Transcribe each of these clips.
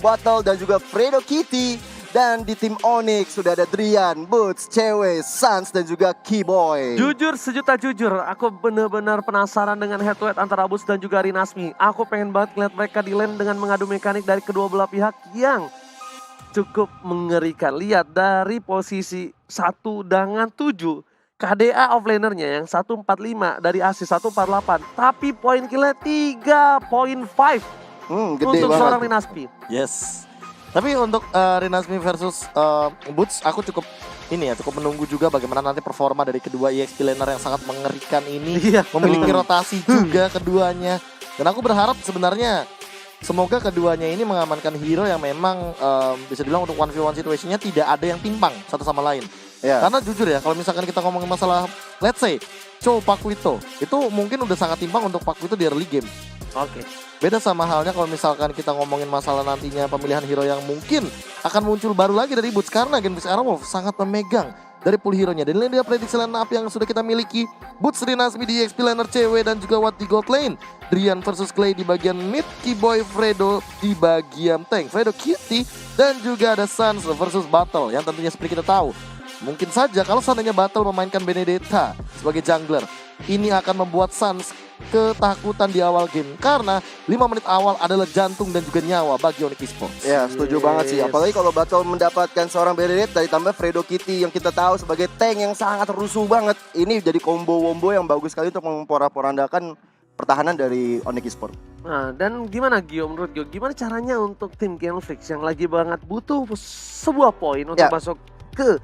Bottle dan juga Fredo Kitty. Dan di tim Onyx sudah ada Drian, Boots, Cewek, Sans dan juga Keyboy. Jujur sejuta jujur, aku benar-benar penasaran dengan head to head antara Boots dan juga Rinasmi. Aku pengen banget ngeliat mereka di lane dengan mengadu mekanik dari kedua belah pihak yang cukup mengerikan. Lihat dari posisi 1 dengan 7. KDA offlanernya yang 145 dari AC 148. Tapi poin killnya 3.5 Gede untuk banget. seorang Rinasmi. Yes. Tapi untuk Rinasmi versus Boots, aku cukup menunggu juga bagaimana nanti performa dari kedua EXP laner yang sangat mengerikan ini. Iya. Memiliki rotasi juga keduanya. Dan aku berharap sebenarnya semoga keduanya ini mengamankan hero yang memang bisa dibilang untuk 1v1 situationnya tidak ada yang timpang satu sama lain. Ya. Karena jujur ya, kalau misalkan kita ngomongin masalah let's say Cho Pakuito, itu mungkin udah sangat timpang untuk Pakuito di early game. Oke. Beda sama halnya kalau misalkan kita ngomongin masalah nantinya pemilihan hero yang mungkin akan muncul baru lagi dari Boots. Karena Genfix Airwolf sangat memegang dari pool hero-nya. Dan ini dia prediksi line up yang sudah kita miliki. Boots, Rinasmi di EXP laner cewek dan juga Watt di gold lane. Drian versus Clay di bagian mid. Keyboy Fredo di bagian tank. Fredo Kitty dan juga ada Sans versus Battle. Yang tentunya seperti kita tahu, mungkin saja kalau seandainya Battle memainkan Benedetta sebagai jungler, ini akan membuat Sans ketakutan di awal game. Karena 5 menit awal adalah jantung dan juga nyawa bagi Onyx Esports. Ya, setuju banget sih. Apalagi kalau Battle mendapatkan seorang Benedetta ditambah Fredo Kitty yang kita tahu sebagai tank yang sangat rusuh banget. Ini jadi combo-wombo yang bagus sekali untuk memporak-porandakan pertahanan dari Onyx Esports. Nah, dan gimana Gio, menurut Gio, gimana caranya untuk tim Genfix yang lagi banget butuh sebuah poin untuk masuk ke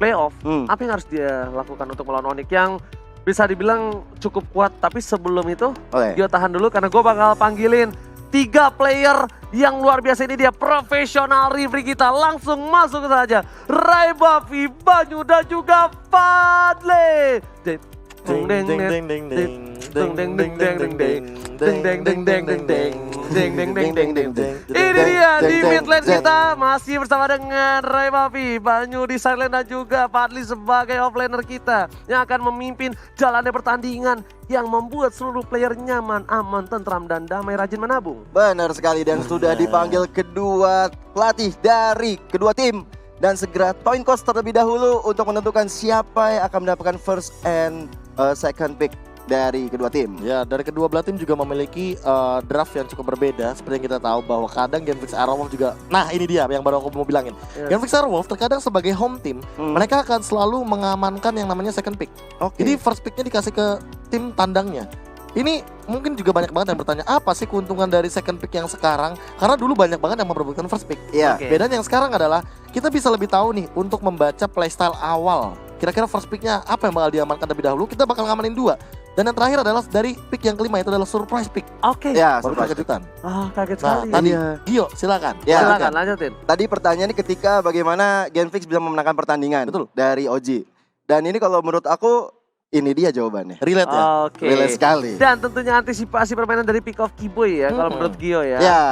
playoff? Apa yang harus dia lakukan untuk melawan Onyx yang bisa dibilang cukup kuat? Tapi sebelum itu, Gio tahan dulu karena gue bakal panggilin 3 player yang luar biasa. Ini dia profesional referee kita. Langsung masuk saja. Rai Buffy, Banyu dan juga Fadle. Ding ding ding ding ding ding Deng deng deng deng deng deng deng deng deng deng deng deng deng deng deng deng deng deng. Ini dia di mid lane kita masih bersama dengan Rai Buffy, Banyu di side lane dan juga Fadli sebagai offlaner kita yang akan memimpin jalannya pertandingan yang membuat seluruh player nyaman, aman, tentram dan damai, rajin menabung. Benar sekali, dan sudah dipanggil kedua pelatih dari kedua tim. Dan segera coin cost terlebih dahulu untuk menentukan siapa yang akan mendapatkan first and second pick dari kedua tim. Ya, dari kedua belah tim juga memiliki draft yang cukup berbeda. Seperti yang kita tahu bahwa kadang Genfix Airwolf juga, nah ini dia yang baru aku mau bilangin. Genfix Airwolf terkadang sebagai home team, mereka akan selalu mengamankan yang namanya second pick. Jadi first picknya dikasih ke tim tandangnya. Ini mungkin juga banyak banget yang bertanya, apa sih keuntungan dari second pick yang sekarang? Karena dulu banyak banget yang memperebutkan first pick. Bedanya yang sekarang adalah kita bisa lebih tahu nih untuk membaca playstyle awal. Kira-kira first picknya apa yang bakal diamankan terlebih dahulu, kita bakal ngamanin 2. Dan yang terakhir adalah dari pick yang kelima, itu adalah surprise pick. Ya, surprise kejutan. Kaget Nah, sekali. tadi Gio, silakan. Silakan lanjutin. Tadi pertanyaannya ketika bagaimana Genfix bisa memenangkan pertandingan dari OG. Dan ini kalau menurut aku, ini dia jawabannya. Relate ya? Relate sekali. Dan tentunya antisipasi permainan dari pick off Keyboy ya, kalau menurut Gio ya. Ya,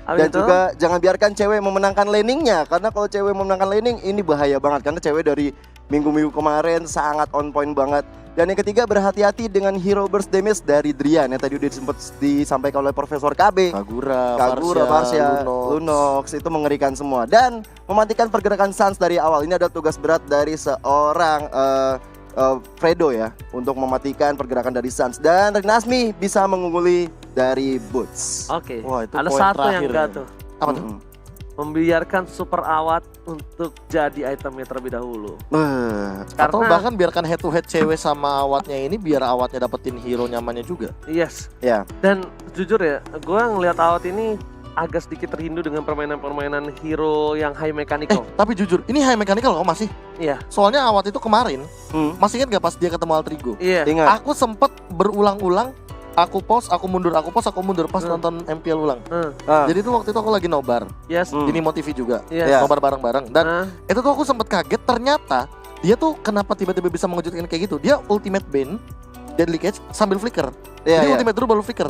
dan itu? juga jangan biarkan cewek memenangkan laningnya. Karena kalau cewek memenangkan laning, ini bahaya banget. Karena cewek dari minggu-minggu kemarin sangat on point banget. Dan yang ketiga, berhati-hati dengan hero burst damage dari Drian yang tadi udah sempat disampaikan oleh Profesor KB. Kagura, Varsya, Lunox, itu mengerikan semua. Dan mematikan pergerakan Sans dari awal. Ini adalah tugas berat dari seorang Fredo ya, untuk mematikan pergerakan dari Sans. Dan Rinasmi bisa mengungguli dari Boots. Wah, itu ada poin satu terakhir yang enggak ya. tuh. Apa tuh? Membiarkan super awat untuk jadi itemnya terlebih dahulu. Atau bahkan biarkan head to head cewek sama awatnya ini, biar awatnya dapetin hero nyamannya juga. Yes. Ya. Dan jujur ya, gue ngelihat awat ini agak sedikit terhindu dengan permainan-permainan hero yang high mechanical. Tapi jujur, ini high mechanical kok masih. Iya. Soalnya awat itu kemarin, masih ingat gak pas dia ketemu Altrigo? Iya. Ingat. Aku sempet berulang-ulang, aku pause, aku mundur pas nonton MPL ulang. Jadi itu waktu itu aku lagi nobar. Yes. Di Nimo TV juga, Yes. nobar bareng-bareng. Dan itu tuh aku sempet kaget, ternyata dia tuh kenapa tiba-tiba bisa mengejutkan kayak gitu. Dia ultimate bane, Deadly Catch sambil flicker. Jadi ultimate dulu baru flicker.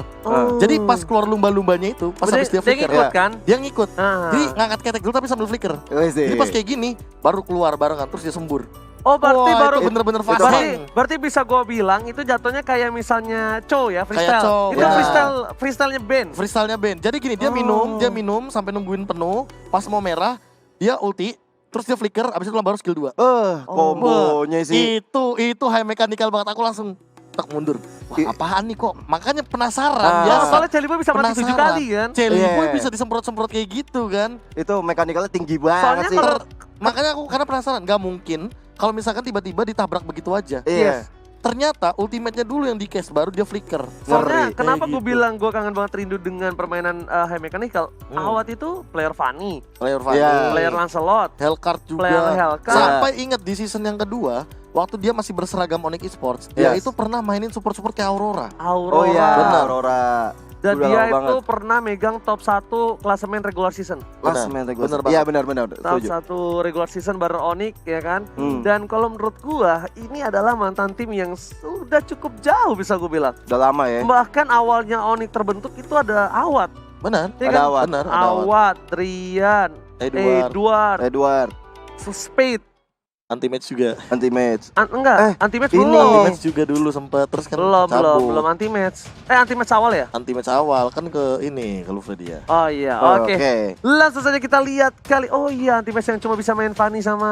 Jadi pas keluar lumba-lumbanya itu, pas habis dia flicker, ngikut kan? dia ngikut. Jadi ngangkat ketek dulu tapi sambil flicker. Jadi pas kayak gini baru keluar barengan terus dia sembur. Oh berarti Wah, baru itu bener-bener itu fase. berarti bisa gue bilang itu jatuhnya kayak misalnya Chow ya freestyle. Chow, Itu ya. freestylenya band. Freestyle-nya Ben. Jadi gini, dia minum sampai nungguin penuh, pas mau merah, dia ulti, terus dia flicker, abis itu baru skill 2. Kombonya sih. Itu high mechanical banget, aku langsung tak mundur. Wah, apaan nih kok? Makanya penasaran. Ah. Biasa. Soalnya Celi Boy bisa mati 7 kali kan. Celi Boy Iya. bisa disemprot-semprot kayak gitu kan. Itu mekanikalnya tinggi Soalnya banget sih. kalau Makanya aku karena penasaran, gak mungkin kalau misalkan tiba-tiba ditabrak begitu aja. Iya. Ternyata ultimate-nya dulu yang di case, baru dia flicker. soalnya Ngeri. kenapa Kayak gue gitu. bilang gue kangen banget rindu dengan permainan high mechanical. Awat itu player Fanny, Player Fanny, Iya. player Lancelot, Hellcard juga. player Hellcard. Sampai ingat di season yang kedua, waktu dia masih berseragam Onyx Esports, dia Yes. itu pernah mainin support-support kayak Aurora. Aurora. Oh iya, Benar. Aurora. Dan Udah dia lama itu banget. pernah megang top 1 klasemen regular season. Klasemen bener regular. banget. Iya benar. Top Setuju. 1 regular season bareng Onyx ya kan. Hmm. Dan kalau menurut gua ini adalah mantan tim yang sudah cukup jauh bisa gue bilang. Udah lama ya. Bahkan awalnya Onyx terbentuk itu ada Awat. Benar? Ya Ada kan? Awat. Benar, ada Awat. Awat, Rian, Edward, Edward, Edward, Spade. anti-match juga. anti-match. Enggak, anti-match ini. belum. Anti-match juga dulu sempet, terus kan cabut. Belum anti-match. Anti-match awal ya? Anti-match awal kan ke ini, ke Luffy dia. Oh iya, oke. Langsung saja kita lihat kali. Oh iya, anti-match yang cuma bisa main Fanny sama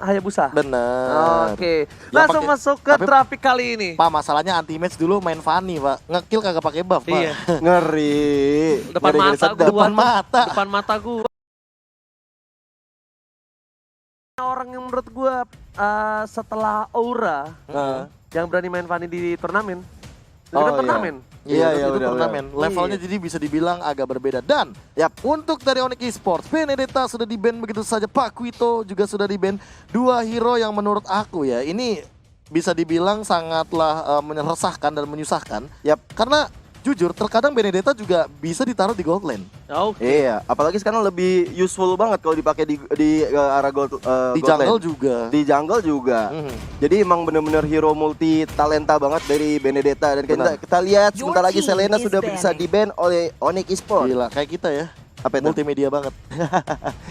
Hayabusa. Benar. Oke, Ya, langsung pakai- masuk ke tapi- traffic kali ini. Pak, masalahnya anti-match dulu main Fanny, Pak. Nge-kill kagak pakai buff, Pak. Iya, Ngeri. depan Ngeri-ngeri mata sedap. Depan mata. depan mata gua. Orang yang menurut gua setelah Aura Nah, yang berani main Fanny di turnamen. Oh, Itu kan iya. turnamen. Iya, itu udah. turnamen. Levelnya Iya. jadi bisa dibilang agak berbeda. Dan Yap. untuk dari Onyx Esports, Benedetta sudah di-ban begitu saja. Pak Quito juga sudah di-ban. Dua hero yang menurut aku ya, ini bisa dibilang sangatlah meresahkan dan menyusahkan. Yap. Karena jujur, terkadang Benedetta juga bisa ditaruh di gold lane. Oke. Iya, apalagi sekarang lebih useful banget kalau dipakai di arah gold Di gold jungle lane. juga. Di jungle juga. Mhm. Jadi emang bener-bener hero multi talenta banget dari Benedetta dan Benar. kita lihat Your sebentar lagi team Selena is sudah bisa banning. di-ban oleh Onyx Esports. Gila, kayak kita ya. Apa itu? Multimedia banget.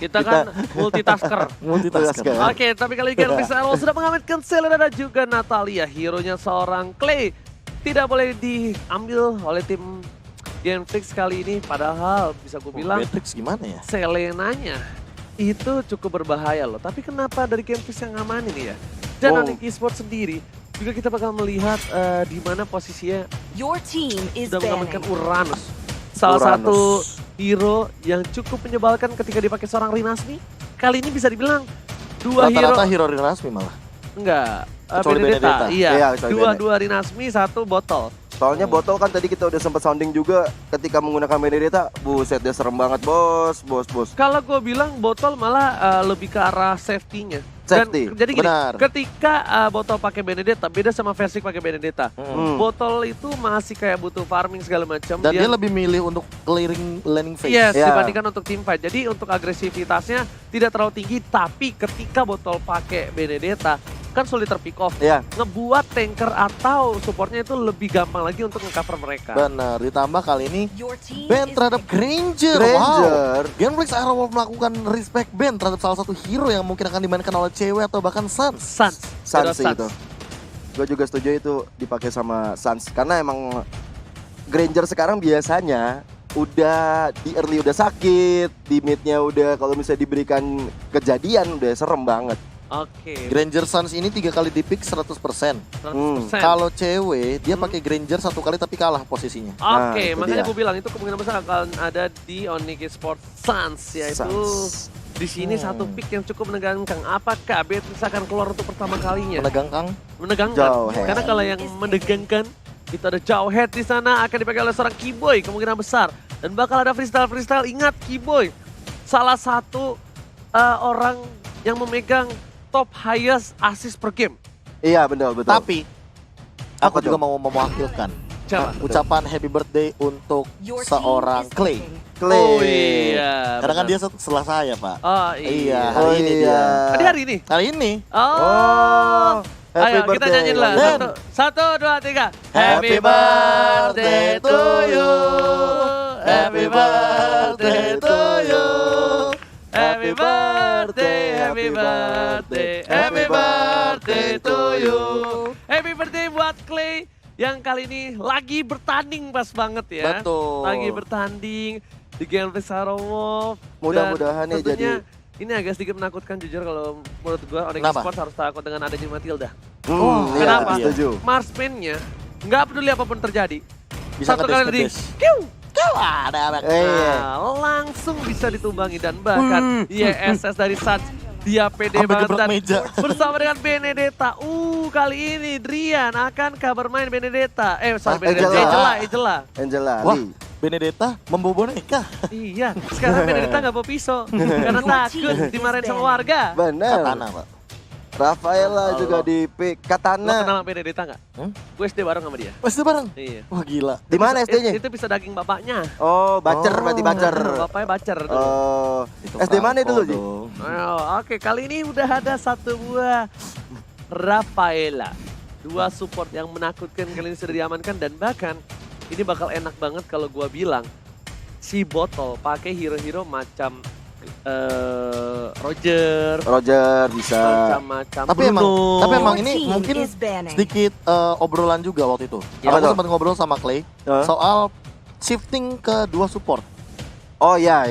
Kita kan multitasker. Multitasker. Multitasker. Oke, tapi kali ini Genfix Arrow sudah mengamankan Selena dan juga Natalia. Hero-nya seorang Clay. Tidak boleh diambil oleh tim Genfix kali ini. Padahal bisa gue bilang Matrix gimana ya? Selenanya itu cukup berbahaya loh. Tapi kenapa dari Genfix yang ngamanin ya? Dan Oh. Onyx Esports sendiri juga kita bakal melihat di mana posisinya Your team is sudah mengamankan banning. Uranus. Salah Uranus. satu hero yang cukup menyebalkan ketika dipakai seorang Rinasmi. Kali ini bisa dibilang dua Rata-rata hero. hero Rasmi malah. Enggak. Kecuali Benedetta. Iya, Iya, kecuali dua Rinasmi, satu botol. Soalnya botol kan tadi kita udah sempat sounding juga ketika menggunakan Benedetta. Buset, dia serem banget, bos. Kalau gue bilang botol malah lebih ke arah safety-nya. Dan Safety, jadi gini, benar. ketika botol pakai Benedetta beda sama Versik pakai Benedetta. Botol itu masih kayak butuh farming segala macam. Dan dia lebih milih untuk clearing laning phase. Yes, Ya. dibandingkan untuk team fight. Jadi untuk agresivitasnya tidak terlalu tinggi, tapi ketika botol pakai Benedetta kan sulit terpick off. Ya, Ngebuat tanker atau supportnya itu lebih gampang lagi untuk nge-cover mereka. Benar, ditambah kali ini Your team ban is terhadap banning. Granger. Wow. Granger. Genflix Aerowolf melakukan respect ban terhadap salah satu hero yang mungkin akan dimainkan oleh cewek atau bahkan Sans. Sans. Sans Hero sih itu. Gue juga setuju itu dipakai sama Sans karena emang Granger sekarang biasanya udah di early udah sakit, di midnya udah kalau misalnya diberikan kejadian udah serem banget. Oke. Granger Sans ini 3 kali di pick 100%. 100%. Kalau cewek dia pakai Granger 1 kali tapi kalah posisinya. Nah, Oke, itu makanya dia. gue bilang itu kemungkinan besar akan ada di Onyx Esports Sans, yaitu Sans. di sini satu pick yang cukup menegangkan. Apakah Beatrice akan keluar untuk pertama kalinya? Menegangkan. Menegangkan. Jauhead. Karena kalau yang menegangkan itu ada Jauhead di sana akan dipakai oleh seorang Keyboy kemungkinan besar. Dan bakal ada freestyle. Ingat Keyboy salah satu orang yang memegang top highest assist per game. Iya betul. Tapi Apa aku juga tuh? mau mewakilkan Siapa? ucapan happy birthday untuk Your team seorang is Clay. banning. Clay. Oh iya. Karena kan benar. dia setelah saya, Pak. Oh Iya, iya. hari ini dia. Tadi hari ini? Hari ini. Oh. Happy Ayo kita birthday. nyanyiin lah. Ben. Satu, dua, tiga. Happy birthday to you. Happy birthday to you. Happy birthday, happy birthday, happy birthday to you. Happy birthday buat Clay yang kali ini lagi bertanding pas banget ya. Betul. Lagi bertanding di Genflix Hero Wolf. Mudah-mudahan ya jadi. Ini agak sedikit menakutkan jujur kalau menurut gua Onyx Esports harus takut dengan adanya Matilda. Iya, Kenapa? setuju. Marksman-nya nggak peduli apapun terjadi. Bisa Satu kali di ada. langsung bisa ditumbangi dan bahkan ISS dari Suns dia pede banget dan bersama dengan Benedetta. Kali ini Drian akankah bermain Benedetta? Angela. Wah, Benedetta membawa boneka. Iya, sekarang Benedetta nggak bawa pisau karena takut dimarahin sama warga. Benar. Katana, Pak. Rafaela juga di pick. Lo Katana. kenal Benedetta nggak? Gue SD bareng sama dia. SD bareng? Iya. Wah gila. Di mana SD-nya? Itu bisa daging bapaknya. Oh, Bacer berarti Bacer. Bapaknya Bacer dulu. Oh, SD mana dulu, Ji? Oke, kali ini udah ada satu buah Rafaela. Dua support yang menakutkan kali ini sudah diamankan dan bahkan ini bakal enak banget kalau gua bilang si Botol pakai hero-hero macam Roger bisa. macam Tapi Bruno. emang ini mungkin sedikit obrolan juga waktu itu. Aku sempat ngobrol sama Clay soal shifting ke dua support. Oh iya.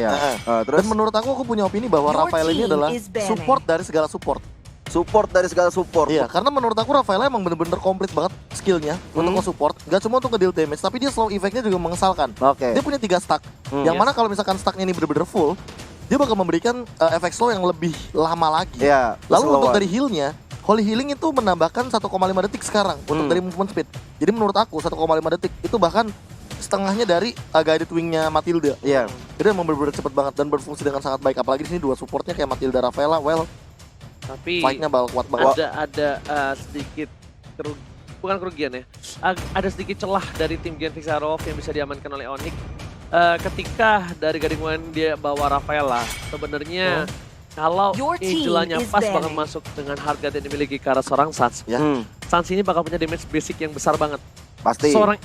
Terus Dan menurut aku punya opini bahwa Rafael ini adalah support dari segala support. Support dari segala support. Iya, karena menurut aku Rafael emang bener-bener komplit banget skillnya untuk nge-support. Gak cuma untuk nge-deal damage, tapi dia slow effect-nya juga mengesalkan. Oke. Dia punya 3 stack, yang mana kalau misalkan stacknya ini bener-bener full, dia bakal memberikan efek slow yang lebih lama lagi. Iya. Lalu untuk dari heal-nya, Holy Healing itu menambahkan 1,5 detik sekarang untuk dari movement speed. Jadi menurut aku 1,5 detik itu bahkan setengahnya dari guided wing-nya Matilda. Iya. Jadi emang bener-bener cepet banget dan berfungsi dengan sangat baik. Apalagi di sini dua supportnya kayak Matilda Rafaela, tapi fight-nya bakal kuat banget. Ada sedikit bukan kerugian ya. Ada sedikit celah dari tim Genflix Hero Wolf yang bisa diamankan oleh Onyx. Ketika dari Gading One dia bawa Rafaela, sebenarnya kalau Angelanya pas bakal masuk dengan harga yang dimiliki ke arah seorang Suns. Suns ini bakal punya damage basic yang besar banget. Pasti. Seorang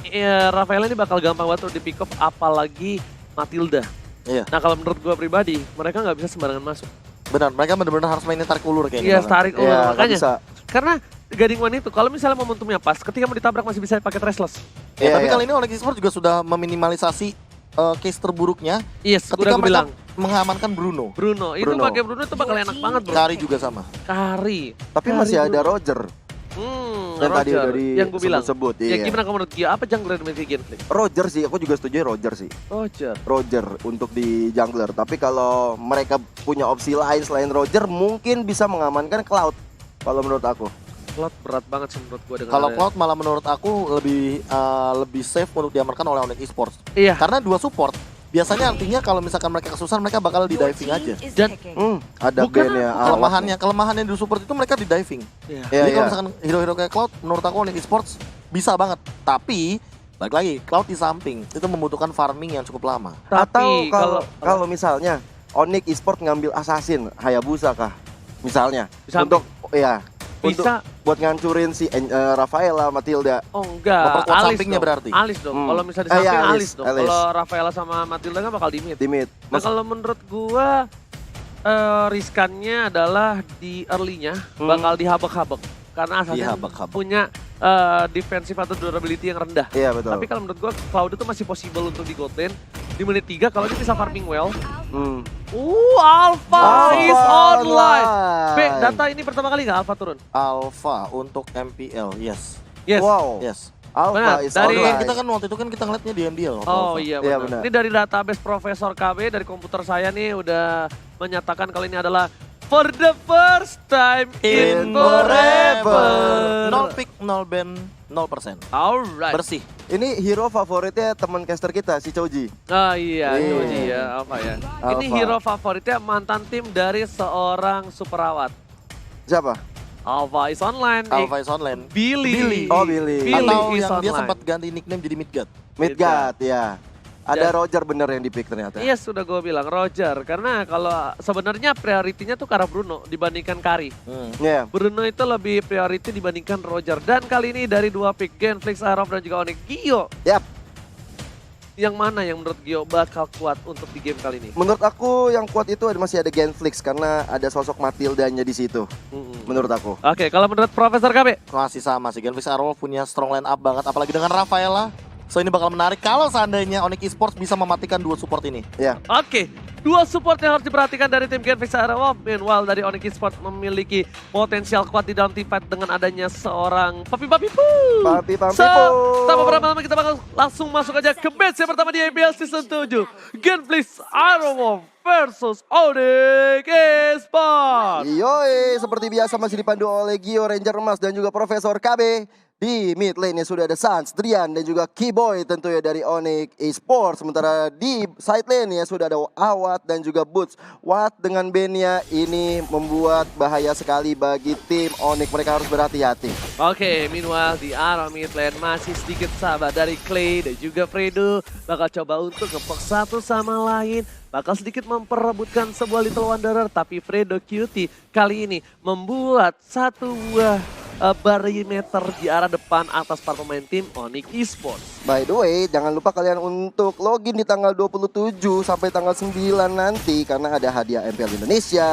Rafaela ini bakal gampang banget untuk di pick up apalagi Matilda. Iya. Nah kalau menurut gue pribadi, mereka nggak bisa sembarangan masuk. Benar, mereka benar-benar harus mainin tarik ulur kayaknya. Iya, tarik ulur. Ya, Makanya, bisa. karena Gading One itu, kalau misalnya momentumnya pas, ketika mau ditabrak masih bisa pakai Trestless. Ya, tapi kali ini Onyx Esports juga sudah meminimalisasi case terburuknya. Yes, ketika udah mereka mengamankan Bruno. Itu pakai Bruno itu bakal enak banget bro. Kari juga sama. Kari. Tapi masih ada Roger. Yang tadi udah yang gue bilang. sebut. Ya Iya. gimana kamu menurut Gio? Apa jungler di Genflix? Roger sih, aku juga setuju Roger sih. Roger untuk di jungler. Tapi kalau mereka punya opsi lain selain Roger, mungkin bisa mengamankan Cloud. Kalau menurut aku. Cloud berat banget sih menurut gue dengan. Kalau Cloud malah menurut aku lebih safe untuk diamankan oleh Onyx Esports. Iya. Karena dua support. Biasanya artinya kalau misalkan mereka kesusahan mereka bakal di diving aja. Dan ada ban ya. Kelemahannya di support itu mereka di diving. Iya. Jadi kalau misalkan hero-hero kayak Cloud menurut aku Onyx Esports bisa banget. Tapi balik lagi Cloud di samping itu membutuhkan farming yang cukup lama. Atau kalau misalnya Onyx Esports ngambil assassin Hayabusa kah? Misalnya untuk bisa buat ngancurin si Rafaela, Matilda. Oh enggak, memperkuat Alis sampingnya dong. berarti. Alis dong. Kalau misalnya di samping Alis dong. Alis. Kalau Rafaela sama Matilda kan bakal di mid. Nah, Nah kalau menurut gua riskannya adalah di early-nya bakal dihabek-habek. Karena Assassin punya defensive atau durability yang rendah. Iya betul. Tapi kalau menurut gua Cloud itu masih possible untuk di gold lane. Di menit 3 kalau dia bisa farming well. Alpha is online. Data ini pertama kali nggak Alpha turun? Alpha untuk MPL, yes. Wow. Yes. Alpha is online. Kita kan waktu itu kan kita ngeliatnya di MDL. Oh iya benar. Ini dari database Profesor KB dari komputer saya nih udah menyatakan kalau ini adalah for the first time in forever. 0 pick, 0 ban, 0%. Alright. Bersih. Ini hero favoritnya teman caster kita si Choji. Oh iya, Choji ya, apa ya. Ini hero favoritnya mantan tim dari seorang superawat. Siapa? Alpha is online. Alpha is online. Billy. Oh Billy. Atau yang dia sempat ganti nickname jadi Midgard. Midgard ya. Ada Roger bener yang di-pick ternyata. Iya sudah gue bilang Roger. Karena kalau sebenarnya prioritinya tuh ke arah Bruno dibandingkan Kari. Bruno itu lebih priority dibandingkan Roger. Dan kali ini dari dua pick Genflix, Arov dan juga Onyx Gio. Yap. yang mana yang menurut Gio bakal kuat untuk di game kali ini? Menurut aku yang kuat itu masih ada Genflix karena ada sosok Matildanya di situ. Menurut aku. Oke, kalau menurut Profesor KB? Masih sama sih, Genflix Aerowolf punya strong line up banget, apalagi dengan Rafaela. So ini bakal menarik kalau seandainya Onyx Esports bisa mematikan dua support ini. Ya. Oke, dua support yang harus diperhatikan dari tim Genflix Aerowolf. Meanwhile dari Onyx Esports memiliki potensial kuat di dalam teamfight dengan adanya seorang Papi Poo. Tanpa berlama-lama kita bakal langsung masuk aja ke match yang pertama di IPL Season 7. Genflix Aerowolf versus Onyx Esports. Yoi, seperti biasa masih dipandu oleh Gio Ranger Emas dan juga Profesor KB. Di mid lane sudah ada Sans, Drian dan juga Keyboy tentunya dari Onyx Esports. Sementara di side lane sudah ada Awat dan juga Boots. Watt dengan bandnya ini membuat bahaya sekali bagi tim Onyx. Mereka harus berhati-hati. Oke, meanwhile di arah mid lane masih sedikit sabar dari Clay dan juga Fredo. Bakal coba untuk ngepok satu sama lain. Bakal sedikit memperebutkan sebuah Little Wanderer. Tapi Fredo Cutie kali ini membuat satu buah barimeter di arah depan atas para pemain tim Onyx Esports. By the way, jangan lupa kalian untuk login di tanggal 27 sampai tanggal 9 nanti karena ada hadiah MPL Indonesia.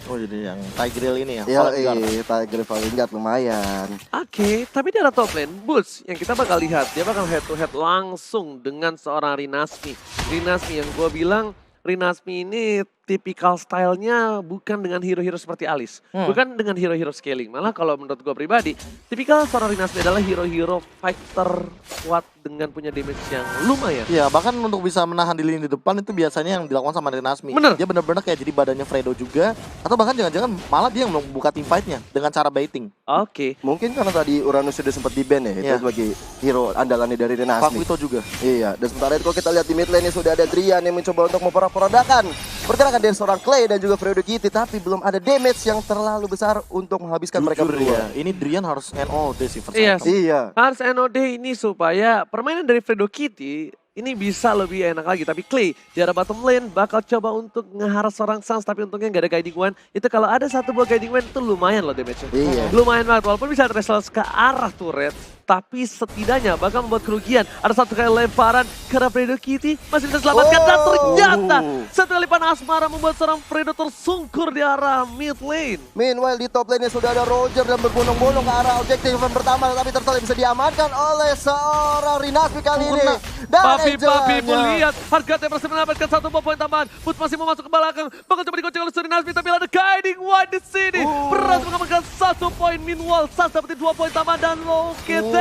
Oh jadi yang Tigreal ini ya? Tigreal Valengard lumayan. Oke, tapi di arah top lane, Boots yang kita bakal lihat, dia bakal head to head langsung dengan seorang Rinasmi. Rinasmi yang gue bilang, Rinasmi ini tipikal stylenya bukan dengan hero-hero seperti Alice. Bukan dengan hero-hero scaling. Malah kalau menurut gue pribadi, tipikal seorang Rinasmi adalah hero-hero fighter kuat dengan punya damage yang lumayan. Iya, bahkan untuk bisa menahan di lini depan itu biasanya yang dilakukan sama Rinasmi. Bener. Dia benar-benar kayak jadi badannya Fredo juga. Atau bahkan jangan-jangan malah dia yang membuka team fight-nya dengan cara baiting. Oke. Mungkin karena tadi Uranus sudah sempat di-ban ya, itu sebagai hero andalannya dari Rinasmi. Fakuito juga. Iya, dan sementara itu kalau kita lihat di mid lane sudah ada Drian yang mencoba untuk memporak-porandakan pergerakan dari seorang Clay dan juga Fredo Kitty, tapi belum ada damage yang terlalu besar untuk menghabiskan mereka berdua. Ini Drian harus NOD sih first Iya, item. Iya. harus NOD ini supaya permainan dari Fredo Kitty ini bisa lebih enak lagi. Tapi Clay di arah bottom lane bakal coba untuk ngeharas seorang Sans, tapi untungnya nggak ada guiding one. Itu kalau ada satu buah guiding one itu lumayan loh damage-nya. Iya. Lumayan banget, walaupun bisa result ke arah turret. Tapi setidaknya bakal membuat kerugian. Ada satu kali lemparan karena Fredo Kitty masih bisa diselamatkan. Dan ternyata satu kali panah asmara membuat seorang Fredo tersungkur di arah mid lane. Meanwhile di top lane sudah ada Roger dan berbondong-bondong ke arah objektif yang pertama, tapi ternyata bisa diamankan oleh seorang Rinasmi kali ini. Dan Papi melihat harga berhasil mendapatkan satu poin tambahan. Put masih mau masuk ke belakang. Bakal coba digocek oleh Rinasmi, tapi ada guiding one di sini. Berhasil mengamankan 1 poin. Meanwhile Sans dapetin 2 poin tambahan dan Lokete.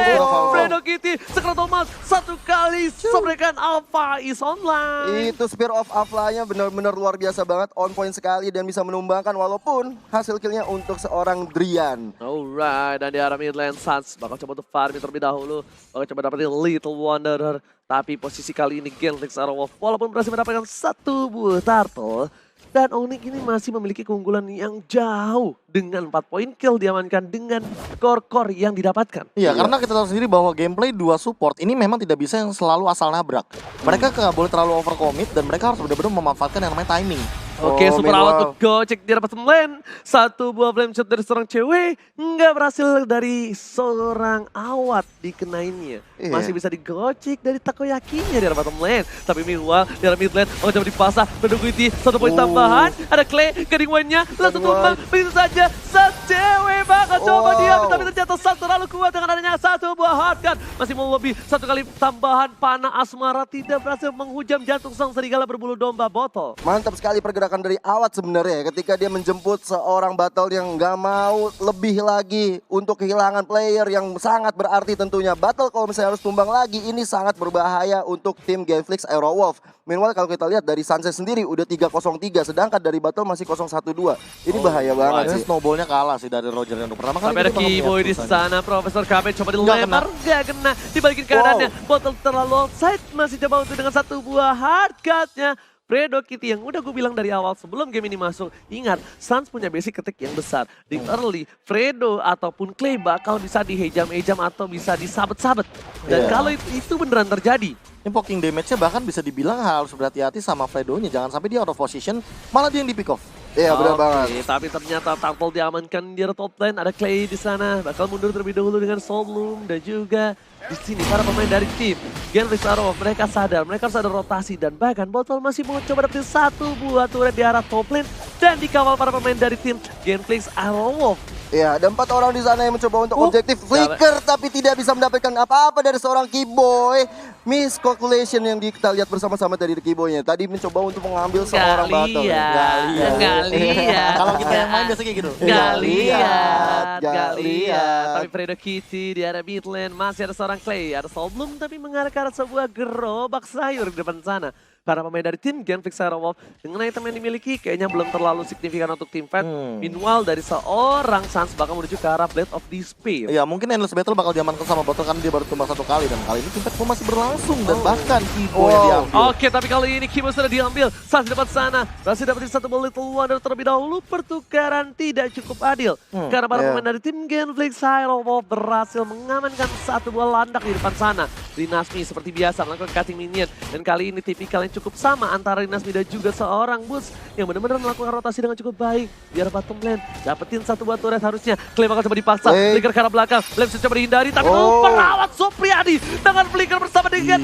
Fredo Kitty sekarang Thomas satu kali memberikan Alpha is online. Itu Spear of Afla-nya benar-benar luar biasa banget, on point sekali dan bisa menumbangkan walaupun hasil killnya untuk seorang Drian. Alright, dan di arah mid lane Sans bakal coba untuk farming terlebih dahulu. Bakal coba dapetin Little Wanderer. Tapi posisi kali ini Genflix Aerowolf walaupun berhasil mendapatkan satu buah turtle. Dan Onyx ini masih memiliki keunggulan yang jauh dengan 4 poin kill diamankan dengan core-core yang didapatkan. Iya, karena kita tahu sendiri bahwa gameplay dua support ini memang tidak bisa yang selalu asal nabrak. Mereka nggak boleh terlalu overcommit dan mereka harus benar-benar memanfaatkan yang namanya timing. Oke, super awal untuk gocek di bottom lane. Satu buah flame shot dari seorang cewek. Nggak berhasil dari seorang Awat dikenainnya. Masih bisa digocek dari takoyakinya di bottom lane. Tapi meanwhile, di mid lane, coba dipasang. Pendukiti, 1 poin tambahan. Ada Clay, gading one-nya. Langsung tumbang, begitu saja. Cewek bakal coba dia. Tapi ternyata Sans terlalu kuat dengan adanya satu buah hardgun. Masih mau lebih, 1 kali tambahan panah asmara. Tidak berhasil menghujam jantung sang serigala berbulu domba botol. Mantap sekali pergerakan dari Awat sebenarnya ketika dia menjemput seorang battle yang nggak mau lebih lagi untuk kehilangan player yang sangat berarti tentunya. Battle kalau misalnya harus tumbang lagi ini sangat berbahaya untuk tim Genflix Aerowolf. Meanwhile kalau kita lihat dari Sunset sendiri udah 3-0-3 sedangkan dari battle masih 0-1-2. Ini bahaya banget sih. Snowballnya kalah sih dari Roger yang pertama kali. Tapi ada Keyboy di sana, Profesor KB coba dilempar, gak kena, dibalikin keadaannya. Botol terlalu outside, masih coba untuk dengan satu buah hardcut-nya. Fredo Kitty yang udah gue bilang dari awal sebelum game ini masuk. Ingat, Sans punya basic ketik yang besar. Di early, Fredo ataupun Clay bakal bisa dihejam-ejam atau bisa disabet-sabet. Dan kalau itu beneran terjadi. Ini poking damage-nya bahkan bisa dibilang harus berhati-hati sama Fredo-nya. Jangan sampai dia out of position, malah dia yang di pick off. Iya, benar banget. Tapi ternyata Turtle diamankan di top lane. Ada Clay di sana, bakal mundur terlebih dahulu dengan Soul Bloom dan juga di sini para pemain dari tim Genflix Arrow mereka sadar, mereka harus ada rotasi dan bahkan Botol masih mau coba dapetin satu buah turret di arah top lane dan dikawal para pemain dari tim Genflix Arrow. Iya, ada 4 orang di sana yang mencoba untuk objektif Flicker tapi tidak bisa mendapatkan apa-apa dari seorang Keyboy. Miscalculation yang kita lihat bersama-sama dari Keyboy-nya. Tadi mencoba untuk mengambil seorang battle. Nggak lihat. Kalau kita yang main biasa kayak gitu. Nggak lihat. Tapi Fredo Kitty di area mid lane masih ada seorang Clay, ada Soul Bloom tapi mengarah ke arah sebuah gerobak sayur di depan sana. Para pemain dari tim Genflix Aerowolf dengan item yang dimiliki kayaknya belum terlalu signifikan untuk tim fight. Meanwhile dari seorang Sans bakal menuju ke arah Blade of Despair. Ya mungkin Endless Battle bakal diamankan sama Botol karena dia baru tumbang 1 kali. Dan kali ini tim fight pun masih berlangsung dan bahkan Keyboy yang diambil. Oke, tapi kali ini Keyboy sudah diambil. Sans di depan sana masih dapetin satu Little Wonder terlebih dahulu. Pertukaran tidak cukup adil. Karena para pemain dari tim Genflix Aerowolf berhasil mengamankan satu buah landak di depan sana. Rinasmi seperti biasa melakukan cutting minion. Dan kali ini tipikalnya cukup sama antara Rinasmi dan juga seorang Boots yang benar-benar melakukan rotasi dengan cukup baik. Biar bottom lane dapetin satu buah turret harusnya. Clay bakal coba dipaksa, flicker ke arah belakang. Lem coba dihindari tapi perawat Supriyadi dengan flicker bersama dengan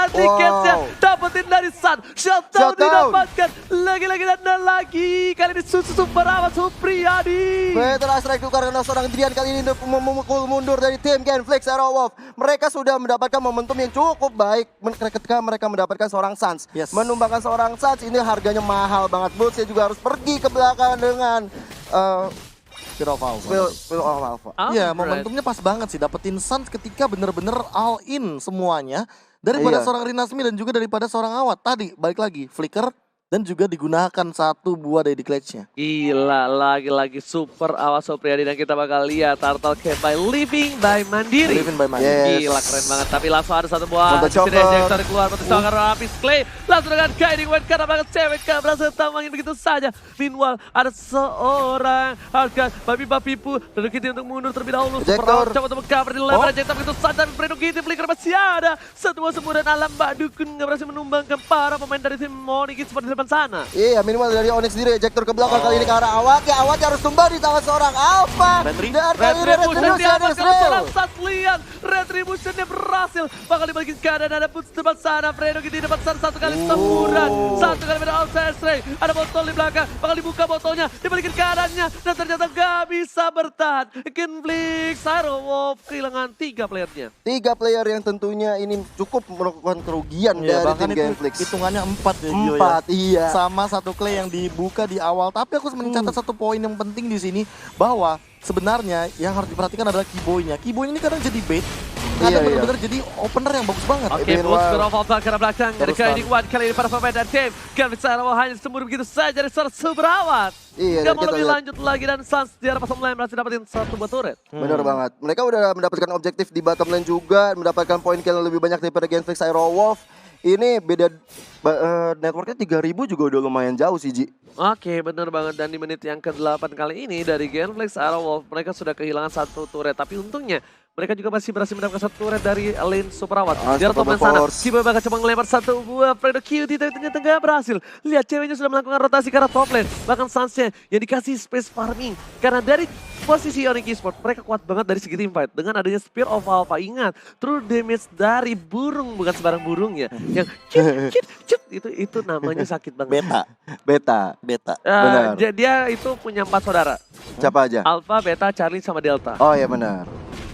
Diketsnya. Dapetin dari Sun. Shutdown didapatkan. Lagi-lagi dan lagi. Kali ini susu perawat Supriyadi. Betul strike tukar karena seorang Drian kali ini memukul mundur dari tim Genflix Aerowolf. Mereka sudah mendapatkan momentum yang cukup baik ketika mereka mendapatkan seorang Sans. Menumbangkan seorang Sans ini harganya mahal banget. Boots juga harus pergi ke belakang dengan Spirit of Alpha. Iya, momentumnya pas banget sih dapetin Sans ketika bener-bener all in semuanya. Daripada seorang Rinasmi dan juga daripada seorang Awat. Tadi balik lagi Flicker dan juga digunakan satu buah dari clutch-nya. Gila, lagi-lagi super awas Supriyadi dan kita bakal lihat Turtle Cat by Living by Mandiri. Living by Mandiri. Gila, keren banget. Tapi langsung ada satu buah. Dari keluar, Motochoker habis Clay. Langsung dengan guiding wave karena banget cewek gak berhasil tambangin begitu saja. Meanwhile, ada seorang harga Babi Pu. Fredo Kitty untuk mundur terlebih dahulu. Super coba untuk cover di lebar Ejector begitu saja. Fredo Kitty flicker masih ada. Satu buah sembuh dan alam Mbak Dukun gak berhasil menumbangkan para pemain dari tim Onyx seperti sana. Iya, minimal dari Onyx sendiri ejector ke belakang kali ini ke arah Awat. Ya, Awat harus tumbang di tangan seorang Alpha. Dan kali ini Retribution-nya berhasil. Bakal dibalikin keadaan ada Boots depan sana. Fredo Kitty depan sana satu kali semburan. Satu kali pada outside stray. Ada botol di belakang. Bakal dibuka botolnya. Dibalikin keadaannya. Dan ternyata gak bisa bertahan. Genflix Aerowolf kehilangan 3 playernya. 3 player yang tentunya ini cukup melakukan kerugian dari tim Genflix. Hitungannya 4 ya. 4, iya. Sama satu Clay yang dibuka di awal. Tapi aku mencatat satu poin yang penting di sini bahwa sebenarnya yang harus diperhatikan adalah Keyboy-nya. Keyboy ini kadang jadi bait, kadang benar-benar jadi opener yang bagus banget. Oke, Boots beroval ke arah belakang. Dari kali ini para pemain dari tim Genflix Aerowolf hanya sembur begitu saja dari seorang Subrawat. Iya, gak mau lebih lanjut lagi dan Sans di arah bottom lane berhasil dapetin satu buah turret. Benar banget. Mereka udah mendapatkan objektif di bottom lane juga, mendapatkan poin kill lebih banyak daripada Genflix Aerowolf. Ini beda networknya 3000 juga udah lumayan jauh sih, Ji. Oke, bener banget. Dan di menit yang ke-8 kali ini dari Genflix Aerowolf mereka sudah kehilangan satu turret. Tapi untungnya mereka juga masih berhasil mendapatkan satu turret dari lane Superawat. Di arah top lane sana, Keyboy bakal coba ngelempar satu buah Fredo Kitty tapi ternyata nggak berhasil. Lihat ceweknya sudah melakukan rotasi ke arah top lane. Bahkan Sansnya yang dikasih space farming. Karena dari posisi Onyx Esports mereka kuat banget dari segi team fight. Dengan adanya Spear of Alpha, ingat true damage dari burung, bukan sembarang burung ya. Yang cip itu namanya sakit banget. Beta. Benar. Dia itu punya 4 saudara. Siapa aja? Alpha, Beta, Charlie sama Delta. Oh iya benar.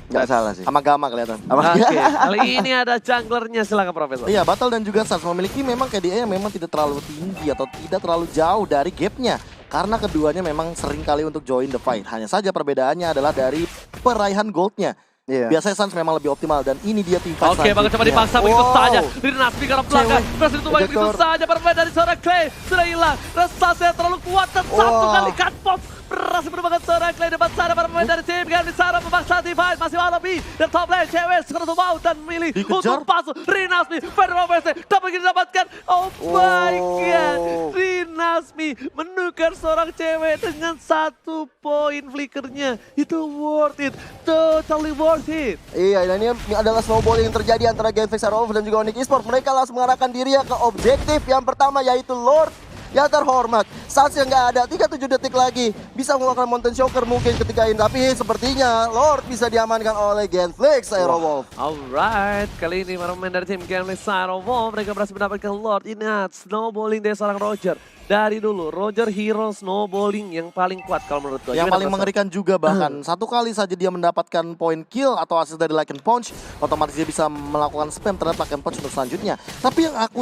Nggak salah sih. Sama Gamma kelihatan. Oke, kali ini ada junglernya, silakan Profesor. Iya, Battle dan juga Sans memiliki memang KDA yang memang tidak terlalu tinggi atau tidak terlalu jauh dari gapnya. Karena keduanya memang sering kali untuk join the fight. Hanya saja perbedaannya adalah dari peraihan goldnya. Biasanya Sans memang lebih optimal dan ini dia tim fight. Oke, bakal coba dipaksa begitu saja. Rinasmi ke arah belakang. Berhasil ditumbangin begitu saja. Permain dari seorang Clay sudah hilang. Rasanya terlalu kuat dan satu kali cut pop. Berhasil menemukan seorang Clay depan sana. Para pemain dari tim Genflix Aerowolf memaksa tim fight. Masih lebih. Dan top lane cewek sekarang mau dan milih untuk pasuk. Rinasmi, Federal Verse. Tapi didapatkan. Oh my god. Rinasmi menukar seorang cewek dengan 1 poin flickernya. Itu worth it. Totally worth it. Iya, dan ini adalah snowballing yang terjadi antara Genflix Aerowolf dan juga Onyx Esports. Mereka langsung mengarahkan diri ke objektif yang pertama yaitu Lord yang terhormat. Sans yang nggak ada, 37 detik lagi. Bisa mengeluarkan Mountain Shocker mungkin ketika ini. Tapi sepertinya Lord bisa diamankan oleh Genflix Aerowolf. Alright, kali ini para pemain dari tim Genflix Aerowolf mereka berhasil mendapatkan Lord. Ingat, snowballing dari seorang Roger. Dari dulu, Roger hero snowballing yang paling kuat kalau menurut gue. Yang paling mengerikan juga bahkan satu kali saja dia mendapatkan point kill atau assist dari Lycan Punch, otomatis dia bisa melakukan spam terhadap Lycan Punch untuk selanjutnya. Tapi yang aku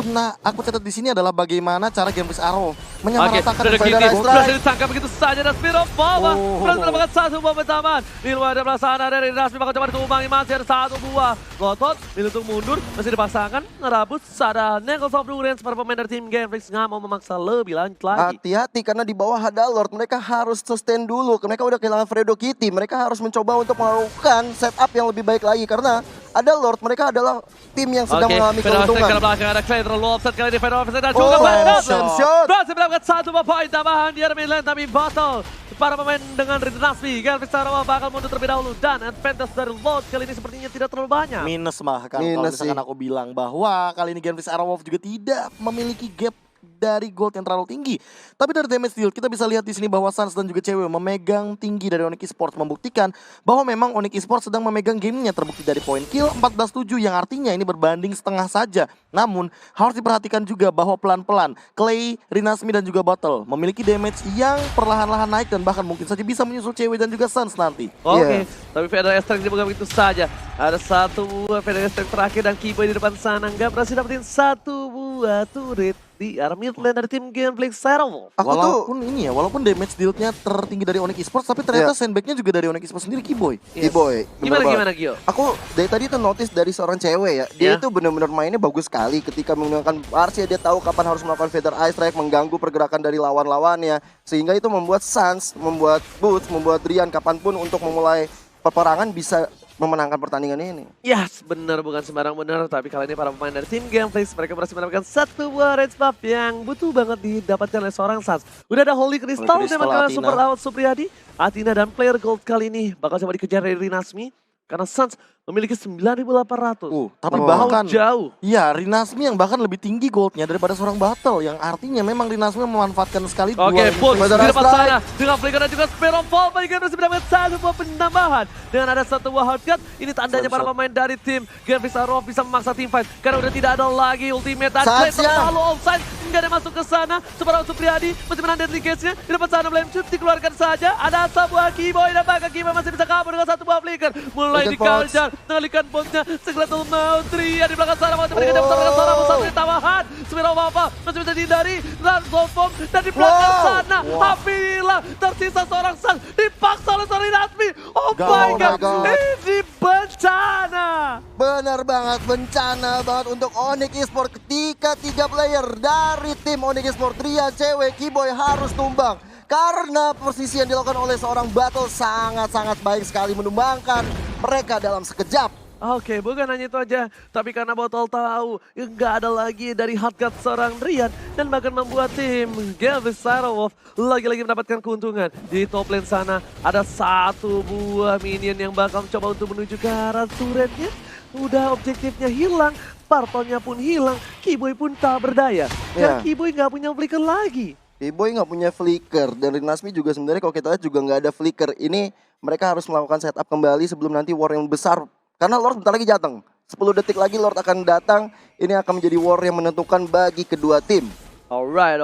catat di sini adalah bagaimana cara Genflix Aerowolf menyamaratakan berhasil ditangkap begitu saja dan Spear of Bawah berhasil mendapatkan satu buah pertamaan. Di luar ada belasana dari Rasmi bakal coba ditumbangi, masih ada satu buah. Gotot milih untuk mundur, masih dipaksakan ngerabut. Ada Neckles of Durance para pemain dari tim Genflix nggak mau memaksa lebih lanjut lagi. Hati-hati karena di bawah ada Lord, mereka harus sustain dulu. Mereka udah kehilangan Fredo Kitty, mereka harus mencoba untuk melakukan setup yang lebih baik lagi karena ada Lord, mereka adalah tim yang sedang mengalami keuntungan. Ke belakang ada Clayton Lobset kali ini Fedor Offset dan juga Shot. Berhasil mendapatkan satu poin tambahan di arah midlane tapi battle para pemain dengan Ridnasmi. Genflix Aerowolf bakal mundur terlebih dahulu dan advantage dari Lord kali ini sepertinya tidak terlalu banyak. Minus bahkan kalau misalkan aku bilang bahwa kali ini Genflix Aerowolf juga tidak memiliki gap dari gold yang terlalu tinggi. Tapi dari damage deal kita bisa lihat di sini bahwa Sans dan juga CW memegang tinggi dari Onyx Esports, membuktikan bahwa memang Onyx Esports sedang memegang gamenya. Terbukti dari point kill 14-7 yang artinya ini berbanding setengah saja. Namun harus diperhatikan juga bahwa pelan-pelan Clay, Rinasmi dan juga Bottle memiliki damage yang perlahan-lahan naik dan bahkan mungkin saja bisa menyusul CW dan juga Sans nanti. Oke, tapi Fedor Estrek dibuka begitu saja. Ada satu buah Fedor Estrek terakhir dan Kiboy di depan sana nggak berhasil dapetin satu buah turret di arah mid lane dari tim Genflix Aerowolf. Walaupun damage deal-nya tertinggi dari Onyx Esports, tapi ternyata sandbag-nya juga dari Onyx Esports sendiri, Kiboy. Kiboy. Gimana Gio? Aku dari tadi tuh notice dari seorang cewek ya, dia itu benar-benar mainnya bagus sekali ketika menggunakan Arcia. Dia tahu kapan harus melakukan Feather Ice Strike, mengganggu pergerakan dari lawan-lawannya, sehingga itu membuat Sans, membuat Boots, membuat Rian kapanpun untuk memulai peperangan bisa memenangkan pertandingan ini. Yes, benar, bukan sembarang benar. Tapi kali ini para pemain dari tim Genflix mereka berhasil mendapatkan satu buah red buff yang butuh banget didapatkan oleh seorang Sans. Udah ada Holy Crystal, dengan Super Out Supriyadi, Athena dan player gold kali ini bakal coba dikejar dari Rinasmi karena Sans memiliki 9.800. Tapi bahkan jauh. Iya, Rinasmi yang bahkan lebih tinggi goldnya daripada seorang Battle, yang artinya memang Rinasmi memanfaatkan sekali dua. Oke, Pun di depan sana dengan flicker dan juga Spear of Fall, mereka berhasil mendapatkan satu buah penambahan dengan ada satu buah hardcut. Ini tandanya para pemain dari tim Genflix Aerowolf bisa memaksa team fight karena udah tidak ada lagi ultimate dan Clayton terlalu offside, nggak ada masuk ke sana. Super Out Supriyadi masih menang deadly case-nya. Di depan sana Blame Shoot dikeluarkan saja. Ada sebuah Kiboy dan bahkan Kiboy masih bisa kabur dengan satu buah flicker. Mulai dikejar. Mengalihkan botnya, Skeletal Mautria di belakang sana, Mautria mereka dapat belakang sana, satu ditawahan, Spear of apa masih bisa dihindari, Transform dan di belakang sana, Apabila tersisa seorang Sans, dipaksa oleh seorang Rinasmi. Oh my god, ini bencana. Benar banget, bencana banget untuk Onyx Esports ketika 3 player dari tim Onyx Esports, Rian, cewek, Kiboy harus tumbang. Karena posisi yang dilakukan oleh seorang Battle sangat-sangat baik sekali, menumbangkan mereka dalam sekejap. Oke, bukan hanya itu aja, tapi karena Botol tahu nggak ada lagi dari hardcut seorang Rian dan bahkan membuat tim Genflix Aerowolf lagi-lagi mendapatkan keuntungan. Di top lane sana ada satu buah minion yang bakal mencoba untuk menuju ke arah turretnya. Udah objektifnya hilang, partonnya pun hilang, Kiboy pun tak berdaya. Dan Kiboy nggak punya flicker lagi. Kiboy nggak punya flicker dan Rinasmi juga sebenarnya kalau kita lihat juga nggak ada flicker. Ini mereka harus melakukan setup kembali sebelum nanti war yang besar. Karena Lord bentar lagi datang. 10 detik lagi Lord akan datang. Ini akan menjadi war yang menentukan bagi kedua tim. Alright.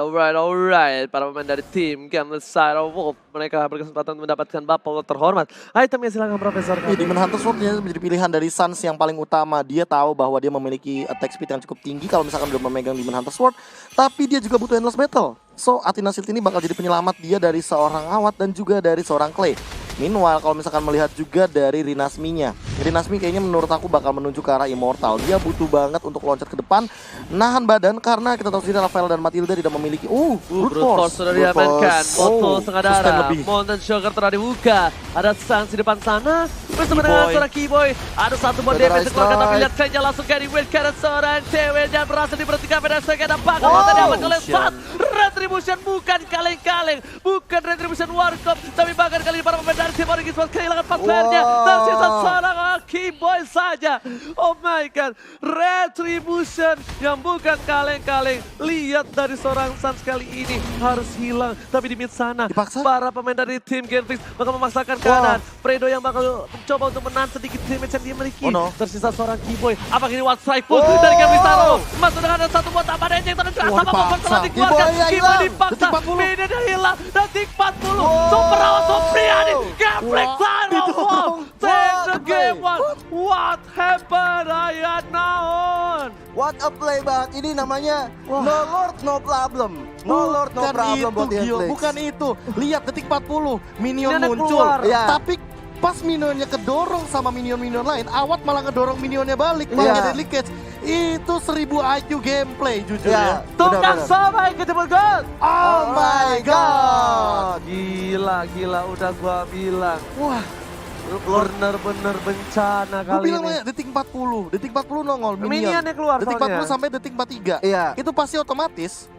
Para pemain dari tim Genflix Aerowolf mereka berkesempatan mendapatkan bubble terhormat. Itemnya silakan Profesor. Demon Hunter Sword-nya menjadi pilihan dari Sans yang paling utama. Dia tahu bahwa dia memiliki attack speed yang cukup tinggi kalau misalkan udah memegang Demon Hunter Sword. Tapi dia juga butuh endless battle. So Athena Shield ini bakal jadi penyelamat dia dari seorang Awat dan juga dari seorang Clay. Meanwhile, kalau misalkan melihat juga dari Rinasmi-nya, Rinasmi kayaknya menurut aku bakal menuju ke arah Immortal. Dia butuh banget untuk loncat ke depan, nahan badan karena kita tahu sendiri Rafael dan Matilda tidak memiliki Brute Force sudah diamankan. Botol setengah darah, Mountain Shocker telah dibuka. Ada Sans di depan sana bersama dengan seorang Kiboy. Ada satu buat damage dikeluarkan tapi lihat saja langsung carry wheel karena seorang cewek dan berhasil diberhentikan pada Strike dan bakal diamankan oleh Sans. Retribution bukan kaleng-kaleng, bukan Retribution Warcop, tapi bahkan kali ini para pemain dari tim Onyx Esports kehilangan 4 playernya. Tersisa seorang Keyboy saja. Oh my god, Retribution yang bukan kaleng-kaleng. Lihat dari seorang Suns kali ini harus hilang. Tapi di mid sana, Dipaksa? para pemain dari tim Genflix bakal memaksakan keadaan. Fredo yang bakal mencoba untuk menahan sedikit damage yang dia miliki. Oh no. Tersisa seorang Keyboy. Apakah ini one strike full dari Genflix Taro? Masuk dengan ada satu buat tambahan yang terus sama Popor telah dikeluarkan. Keyboy dipaksa, minionnya hilang. Detik 40, super awas Sopriani. Genflix Taro, take the game one. What happened, Ayat Naon? What a play banget. Ini namanya no lord no problem. No lord no problem buat Gio, Netflix. bukan itu. Lihat detik 40, minion Ini muncul. keluar. Ya. Tapi pas minionnya kedorong sama minion-minion lain, Awat malah ngedorong minionnya balik. Iya. Malah Deadly Catch. Itu 1000 IQ gameplay jujur ya. Tukang benar-benar. sama yang ketemu gol. Oh my god. Gila, udah gua bilang. Wah, Bener-bener bencana gue kali bilang ini. ya, detik 40 nongol Minion yang keluar Detik soalnya. 40 sampai detik 43. Iya. Itu pasti otomatis.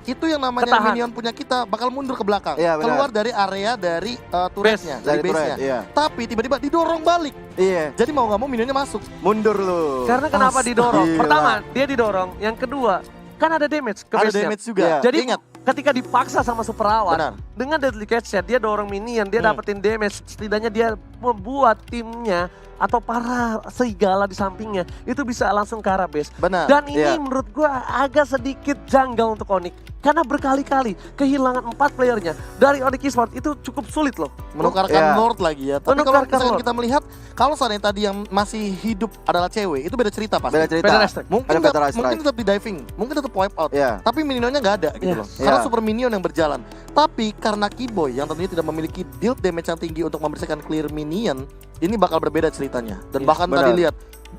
Itu yang namanya Ketahan. minion punya kita bakal mundur ke belakang. Iya, benar. Keluar dari area dari turretnya, dari Dari base-nya. turret, iya. Tapi tiba-tiba didorong balik. Iya. Jadi mau nggak mau minionnya masuk. Mundur lu. Karena kenapa Astaga. didorong? Gila. Pertama, dia didorong. Yang kedua, kan ada damage ke Ada base-nya. damage juga. Iya. Jadi ingat, ketika dipaksa sama super awat, benar. dengan Deadly Catch dia dorong minion, dia dapetin damage. Setidaknya dia membuat timnya atau para serigala di sampingnya itu bisa langsung ke arah base. Benar. Dan ini Iya. menurut gua agak sedikit janggal untuk Onyx. Karena berkali-kali kehilangan 4 playernya dari Onyx Esports itu cukup sulit loh. Menukarkan Iya. Lord lagi ya. Tapi kalau Menukarkan misalkan Lord. kita melihat, kalau seandainya tadi yang masih hidup adalah cewek, itu beda cerita pasti. Beda cerita. Beda strike. Mungkin Ada tetap, better strike. mungkin tetap di diving, mungkin tetap wipe out. Iya. Tapi minionnya nggak ada gitu Yes. loh. Karena Iya. super minion yang berjalan. Tapi karena Keyboy yang tentunya tidak memiliki deal damage yang tinggi untuk membersihkan clear minion, ini bakal berbeda ceritanya. Dan Yes, bahkan benar. tadi lihat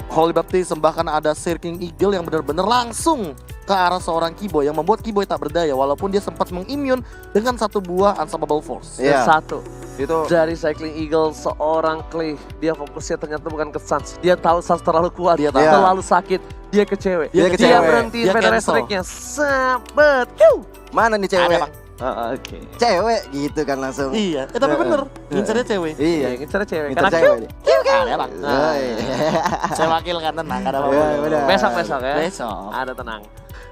Holy Baptism, bahkan ada Searching Eagle yang benar-benar langsung ke arah seorang Keyboy yang membuat Keyboy tak berdaya walaupun dia sempat mengimmune dengan satu buah Unstoppable Force. Iya. Dan satu, Itu dari Cycling Eagle seorang Clay, dia fokusnya ternyata bukan ke Suns. Dia tahu Suns terlalu kuat, Dia tahu. terlalu sakit, dia ke cewek. Dia ke Dia cewek. berhentiin Dia Feather cancel. Strike-nya. Sebet. Kiu. mana nih cewek? Ada, Bang. Oke. Cewek gitu kan langsung. Iya, tapi Iya. bener, ngincernya cewek. Iya, Iya. ngincer cewek. Ngincer Karena cewek nih. Ada bang. Oh, iya. Saya wakil kan tenang, gak ada Iya, apa-apa. benar. besok-besok ya. Besok. Ada tenang.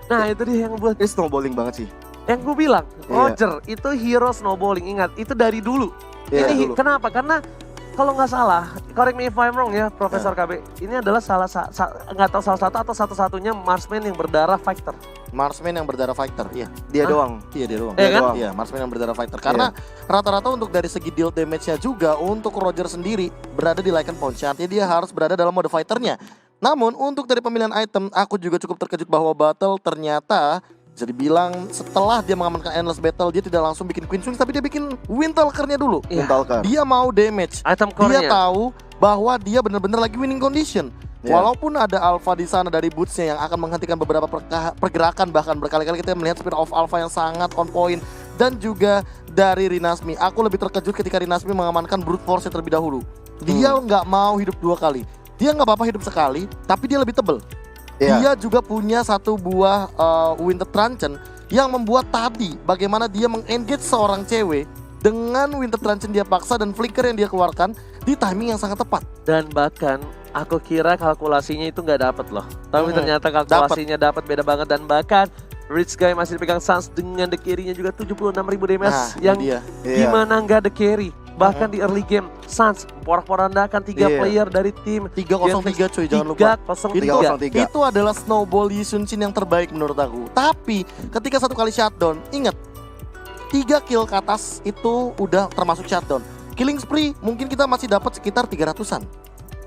Nah itu dia yang buat, Ini snowballing banget sih. yang gue bilang, Iya. Roger itu hero snowballing, ingat itu dari dulu. Iya, Ini dulu. kenapa? Karena kalau nggak salah, correct me if I'm wrong ya, Profesor KB, ini adalah nggak tahu salah satu atau satu-satunya marksman yang berdarah fighter. Marksman yang berdarah fighter, iya. Dia Hah? doang. Iya dia doang. Iya kan? Iya, marksman yang berdarah fighter. Karena rata-rata untuk dari segi deal damage-nya juga untuk Roger sendiri berada di Lycan Punch. Artinya dia harus berada dalam mode fighternya. Namun untuk dari pemilihan item, aku juga cukup terkejut bahwa Battle ternyata bisa dibilang setelah dia mengamankan Endless Battle, dia tidak langsung bikin Queen Swing, tapi dia bikin Windtalker-nya dulu. Iya. Mentalkan. Dia mau damage. Item Dia core-nya. tahu bahwa dia benar-benar lagi winning condition. Yeah. Walaupun ada Alpha di sana dari Boots-nya yang akan menghentikan beberapa pergerakan, bahkan berkali-kali kita melihat Spear of Alpha yang sangat on point. Dan juga dari Rinasmi, aku lebih terkejut ketika Rinasmi mengamankan Brute Force terlebih dahulu. Dia nggak mau hidup 2 kali. Dia nggak apa-apa hidup sekali, tapi dia lebih tebel. Iya. Dia juga punya satu buah Winter Truncheon yang membuat tadi bagaimana dia mengengage seorang cewek dengan Winter Truncheon dia paksa dan flicker yang dia keluarkan di timing yang sangat tepat. Dan bahkan aku kira kalkulasinya itu nggak dapet loh. Tapi ternyata kalkulasinya dapat, beda banget. Dan bahkan Rich Guy masih dipegang Suns dengan the carry-nya juga 76.000 damage. Nah, yang ini dia. Iya. gimana nggak the carry. Bahkan di early game Suns porak-porandakan 3 Iya. player dari tim 303 cuy, jangan lupa. 303. 303. Itu adalah snowball Yusunchin yang terbaik menurut aku. Tapi ketika satu kali shutdown, ingat 3 kill ke atas itu udah termasuk shutdown. Killing spree mungkin kita masih dapat sekitar 300-an.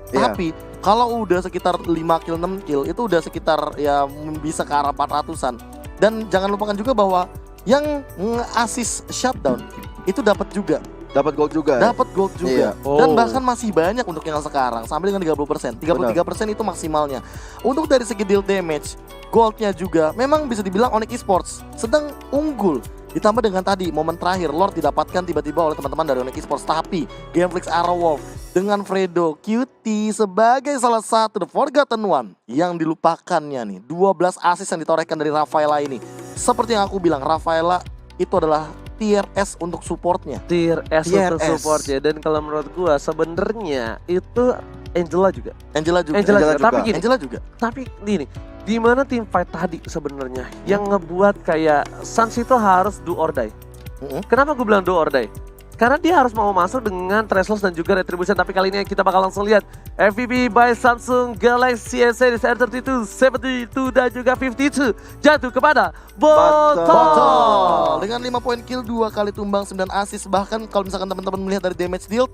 Iya. Tapi kalau udah sekitar 5 kill 6 kill itu udah sekitar ya bisa ke arah 400-an. Dan jangan lupakan juga bahwa yang nge-assist shutdown itu dapat juga. Dapat gold juga. Dapat gold juga. Iya. Dan Oh. bahkan masih banyak untuk yang sekarang sampai dengan 30%. 33% itu maksimalnya. Untuk dari segi deal damage, goldnya juga memang bisa dibilang Onyx Esports sedang unggul. Ditambah dengan tadi momen terakhir Lord didapatkan tiba-tiba oleh teman-teman dari Onyx Esports. Tapi Gameflix Arrowwolf dengan Fredo Cutie sebagai salah satu The Forgotten One yang dilupakannya nih. 12 assist yang ditorehkan dari Rafaela ini. Seperti yang aku bilang, Rafaela itu adalah tier S untuk supportnya. Tier S Tier untuk S. support ya. Dan kalau menurut gua sebenarnya itu Angela juga. Angela juga. Tapi gini, Angela juga. Tapi gini, di mana tim fight tadi sebenarnya yang ngebuat kayak Suns itu harus do or die. Kenapa gue bilang do or die? Karena dia harus mau masuk dengan Threshold dan juga Retribution. Tapi kali ini kita bakal langsung lihat MVP by Samsung Galaxy S-Series R32, 72 dan juga 52 jatuh kepada Botol. Dengan 5 poin kill, 2 kali tumbang, 9 assist. Bahkan kalau misalkan teman-teman melihat dari damage deal